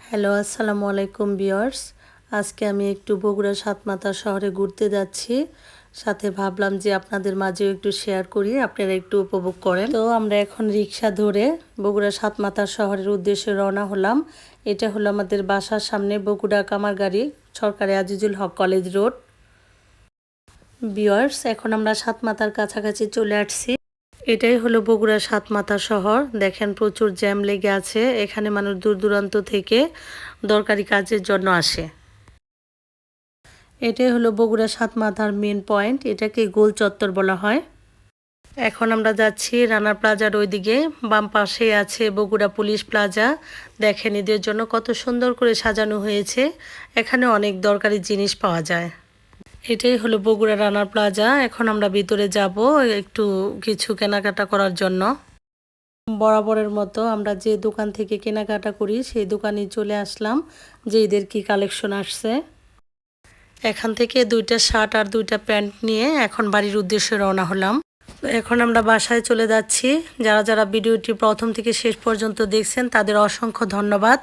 Hello, আসসালামু আলাইকুম viewers. আজকে আমি একটু বগুড়া সাতমাথা শহরে ঘুরতে যাচ্ছি। সাথে ভাবলাম যে আপনাদের মাঝেও একটু শেয়ার করি, আপনারা একটু উপভোগ করেন। তো আমরা এখন রিক্সা ধরে বগুড়া সাতমাথা শহরের উদ্দেশ্যে রওনা হলাম। এটা হলো আমাদের বাসার সামনে বগুড়া কামারগাড়ি সরকারি আজিজুল হক কলেজ রোড। ভিউয়ার্স, এখন আমরা সাতমাথার কাছাকাছি চলে আসছি। এটাই হলো বগুড়া সাতমাথা শহর। দেখেন প্রচুর জ্যাম লেগে আছে। এখানে মানুষ দূর দূরান্ত থেকে দরকারি কাজের জন্য আসে। এটাই হলো বগুড়া সাতমাথার মেন পয়েন্ট। এটাকে গোল চত্বর বলা হয়। এখন আমরা যাচ্ছি রানা প্লাজার ওইদিকে। বাম পাশে আছে বগুড়া পুলিশ প্লাজা। দেখেন এদের জন্য কত সুন্দর করে সাজানো হয়েছে। এখানে অনেক দরকারি জিনিস পাওয়া যায়। এটাই হলো বগুড়া রানা প্লাজা। এখন আমরা ভিতরে যাব একটু কিছু কেনাকাটা করার জন্য। বরাবরের মতো আমরা যে দোকান থেকে কেনাকাটা করি সেই দোকানে চলে আসলাম যে এদের কি কালেকশন আসছে। এখান থেকে 2টা শার্ট আর 2টা প্যান্ট নিয়ে এখন বাড়ির উদ্দেশ্যে রওনা হলাম। এখন আমরা বাসায় চলে যাচ্ছি। যারা যারা ভিডিওটি প্রথম থেকে শেষ পর্যন্ত দেখছেন তাদের অসংখ্য ধন্যবাদ।